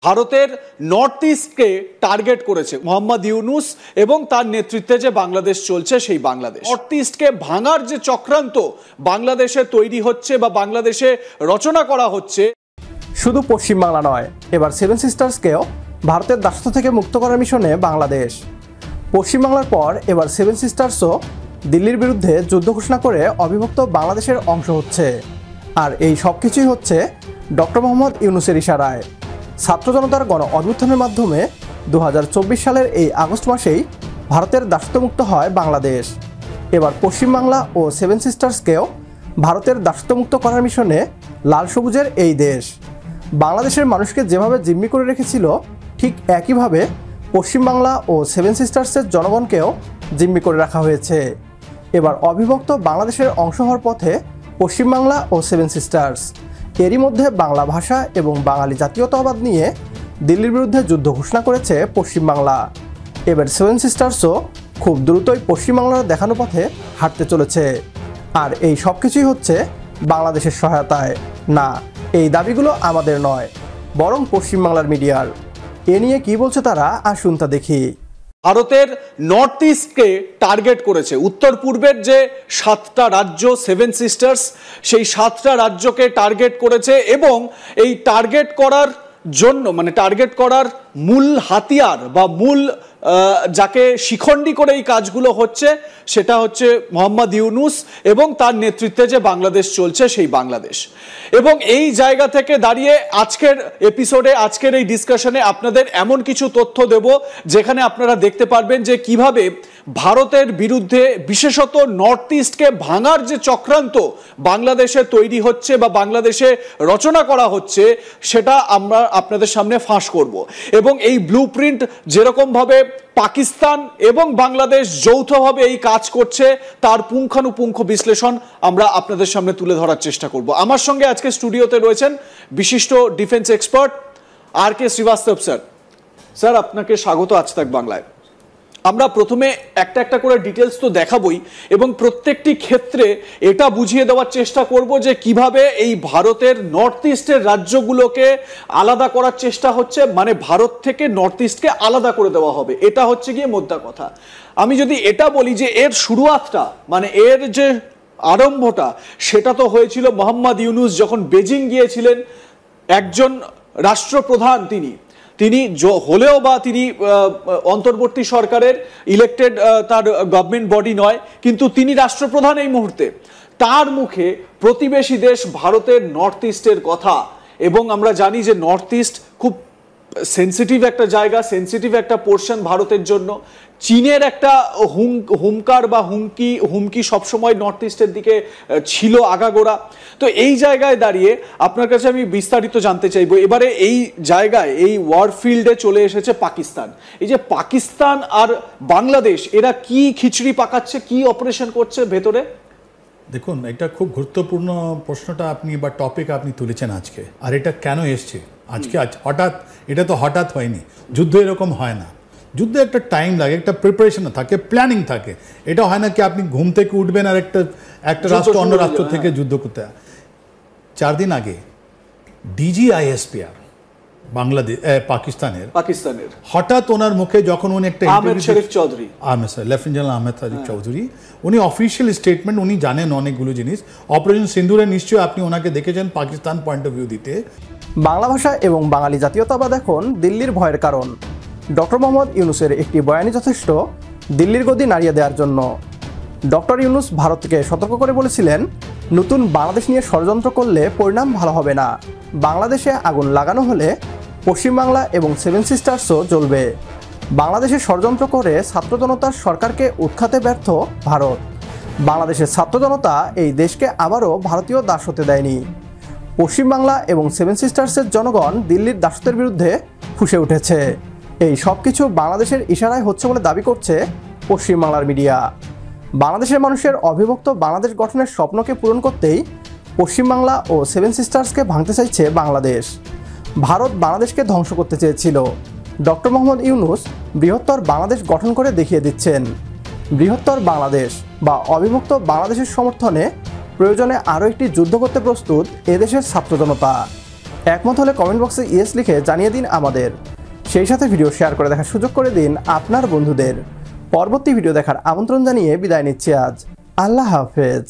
ভারতের north ইস্টকে target করেছে মোহাম্মদ ইউনুস এবং তার নেতৃত্বে যে বাংলাদেশ চলছে সেই বাংলাদেশ। নর্থ ইস্টকে ভাঙার যে চক্রান্ত বাংলাদেশে তৈরি হচ্ছে বা বাংলাদেশে রচনা করা হচ্ছে, শুধু পশ্চিমবাংলা নয়, এবার সেভেন সিস্টার্সকেও ভারতের দাসত্ব থেকে মুক্ত করার মিশনে বাংলাদেশ। পশ্চিমবাংলার পর এবার সেভেন সিস্টার্সও দিল্লির বিরুদ্ধে যুদ্ধ ঘোষণা করে অবিভক্ত বাংলাদেশের অংশ হচ্ছে। আর এই সব কিছুই হচ্ছে ডক্টর মোহাম্মদ ইউনুসের ইশারায়। ছাত্র জনতার গণ অভ্যুত্থানের মাধ্যমে 2024 সালের এই আগস্ট মাসেই ভারতের দাসত্বমুক্ত হয় বাংলাদেশ। এবার পশ্চিমবাংলা ও সেভেন সিস্টার্সকেও ভারতের দাসত্বমুক্ত করার মিশনে লাল সবুজের এই দেশ বাংলাদেশের মানুষকে যেভাবে জিম্মি করে রেখেছিল, ঠিক একইভাবে পশ্চিমবাংলা ও সেভেন সিস্টার্সের জনগণকেও জিম্মি করে রাখা হয়েছে। এবার অবিভক্ত বাংলাদেশের অংশ হওয়ার পথে পশ্চিমবাংলা ও সেভেন সিস্টার্স। এরই মধ্যে বাংলা ভাষা এবং বাঙালি জাতীয়তাবাদ নিয়ে দিল্লির বিরুদ্ধে যুদ্ধ ঘোষণা করেছে পশ্চিমবাংলা। এবার সেভেন সিস্টার্সও খুব দ্রুতই পশ্চিমবাংলার দেখানো পথে হাঁটতে চলেছে। আর এই সব কিছুই হচ্ছে বাংলাদেশের সহায়তায়। না, এই দাবিগুলো আমাদের নয়, বরং পশ্চিমবাংলার মিডিয়ার। এ নিয়ে কি বলছে তারা, আসুন তা দেখি। ভারতের নর্থ ইস্টকে টার্গেট করেছে। উত্তর পূর্বের যে 7টা রাজ্য সেভেন সিস্টার্স, সেই 7টা রাজ্যকে টার্গেট করেছে এবং এই টার্গেট করার জন্য টার্গেট করার মূল হাতিয়ার বা মূল যাকে শিখণ্ডী করে এই কাজগুলো হচ্ছে সেটা হচ্ছে মোহাম্মদ ইউনুস এবং তার নেতৃত্বে যে বাংলাদেশ চলছে সেই বাংলাদেশ। এবং এই জায়গা থেকে দাঁড়িয়ে আজকের এপিসোডে, আজকের এই ডিসকাশনে আপনাদের এমন কিছু তথ্য দেব যেখানে আপনারা দেখতে পারবেন যে কিভাবে ভারতের বিরুদ্ধে বিশেষত নর্থ ইস্টকে ভাঙার যে চক্রান্ত বাংলাদেশে তৈরি হচ্ছে বা বাংলাদেশে রচনা করা হচ্ছে সেটা আমরা আপনাদের সামনে ফাঁস করব। এবং এই ব্লুপ্রিন্ট যেরকমভাবে পাকিস্তান এবং বাংলাদেশ যৌথভাবে এই কাজ করছে তার পুঙ্খানুপুঙ্খ বিশ্লেষণ আমরা আপনাদের সামনে তুলে ধরার চেষ্টা করব। আমার সঙ্গে আজকে স্টুডিওতে রয়েছেন বিশিষ্ট defence expert RK Srivastava sir. Sir, আপনাকে স্বাগত আজ তাক বাংলায়। আমরা প্রথমে একটা একটা করে ডিটেলস তো দেখাবই এবং প্রত্যেকটি ক্ষেত্রে এটা বুঝিয়ে দেওয়ার চেষ্টা করব যে কিভাবে এই ভারতের নর্থ ইস্টের রাজ্যগুলোকে আলাদা করার চেষ্টা হচ্ছে, ভারত থেকে নর্থ ইস্টকে আলাদা করে দেওয়া হবে। এটা হচ্ছে গিয়ে মোদ্দা কথা। আমি যদি এটা বলি যে এর শুরুয়াতটা এর যে আরম্ভটা সেটা তো হয়েছিল মোহাম্মদ ইউনুস যখন বেজিং গিয়েছিলেন। একজন রাষ্ট্রপ্রধান তিনি হলেও বা তিনি অন্তর্বর্তী সরকারের ইলেক্টেড, তার গভর্নমেন্ট বডি নয়, কিন্তু তিনি রাষ্ট্রপ্রধান এই মুহূর্তে। তার মুখে প্রতিবেশী দেশ ভারতের নর্থ ইস্টের কথা, এবং আমরা জানি যে নর্থ ইস্ট খুব সেন্সিটিভ একটা জায়গা, সেন্সিটিভ একটা পোর্শন ভারতের জন্য। চীনের একটা হুমকার বা হুমকি সবসময় নর্থ ইস্টের দিকে ছিল আগাগোড়া। তো এই জায়গায় দাঁড়িয়ে আপনার কাছে আমি বিস্তারিত জানতে চাইবো, এবারে এই জায়গায় এই ওয়ারফিল্ডে চলে এসেছে পাকিস্তান। এই যে পাকিস্তান আর বাংলাদেশ, এরা কি খিচড়ি পাকাচ্ছে, কি অপারেশন করছে ভেতরে? দেখুন, এটা খুব গুরুত্বপূর্ণ প্রশ্নটা আপনি বা টপিক আপনি তুলেছেন আজকে। আর এটা কেন এসছে আজকে? হঠাৎ, এটা তো হঠাৎ হয়নি। যুদ্ধ এরকম হয় না। যুদ্ধে একটা টাইম লাগে, একটা প্রিপারেশন থাকে, প্ল্যানিং থাকে। এটা হয় না কি আপনি ঘুম থেকে উঠবেন আর একটা রাষ্ট্র অন্য রাষ্ট্র থেকে যুদ্ধ করতে। 4 দিন আগে DGISPR বাংলাদেশ পাকিস্তানের হঠাৎ ওনার মুখে যখন উনি একটা লেফটেন্যান্ট জেনারেল আহমেদ শরীফ চৌধুরী, উনি অফিসিয়াল স্টেটমেন্ট, উনি জানেন অনেকগুলো জিনিস। অপারেশন সিন্দুরে নিশ্চয়ই আপনি ওনাকে দেখেছেন পাকিস্তান পয়েন্ট অফ ভিউ দিতে। বাংলা ভাষা এবং বাঙালি জাতীয়তাবাদ এখন দিল্লির ভয়ের কারণ। ডক্টর মোহাম্মদ ইউনুসের একটি বয়ানই যথেষ্ট দিল্লির গদি নাড়িয়ে দেওয়ার জন্য। ডক্টর ইউনুস ভারতকে সতর্ক করে বলেছিলেন, নতুন বাংলাদেশ নিয়ে ষড়যন্ত্র করলে পরিণাম ভালো হবে না। বাংলাদেশে আগুন লাগানো হলে পশ্চিমবাংলা এবং সেভেন সিস্টার্সও জ্বলবে। বাংলাদেশে ষড়যন্ত্র করে ছাত্র জনতার সরকারকে উৎখাতে ব্যর্থ ভারত। বাংলাদেশের ছাত্র জনতা এই দেশকে আবারও ভারতীয় দাস হতে দেয়নি। পশ্চিমবাংলা এবং সেভেন সিস্টার্সের জনগণ দিল্লির দাসত্বের বিরুদ্ধে ফুঁসে উঠেছে। এই সব কিছু বাংলাদেশের ইশারায় হচ্ছে বলে দাবি করছে পশ্চিমবাংলার মিডিয়া। বাংলাদেশের মানুষের অবিভক্ত বাংলাদেশ গঠনের স্বপ্নকে পূরণ করতেই পশ্চিমবাংলা ও সেভেন সিস্টার্সকে ভাঙতে চাইছে বাংলাদেশ। ভারত বাংলাদেশকে ধ্বংস করতে চেয়েছিল। ডক্টর মোহাম্মদ ইউনুস বৃহত্তর বাংলাদেশ গঠন করে দেখিয়ে দিচ্ছেন। বৃহত্তর বাংলাদেশ বা অবিভক্ত বাংলাদেশের সমর্থনে প্রয়োজনে আরও একটি যুদ্ধ করতে প্রস্তুত এদেশের ছাত্র জনতা। একমত হলে কমেন্ট বক্সে ইয়েস লিখে জানিয়ে দিন আমাদের। সেই সাথে ভিডিও শেয়ার করে দেখার সুযোগ করে দিন আপনার বন্ধুদের। পরবর্তী ভিডিও দেখার আমন্ত্রণ জানিয়ে বিদায় নিচ্ছি আজ। আল্লাহ হাফেজ।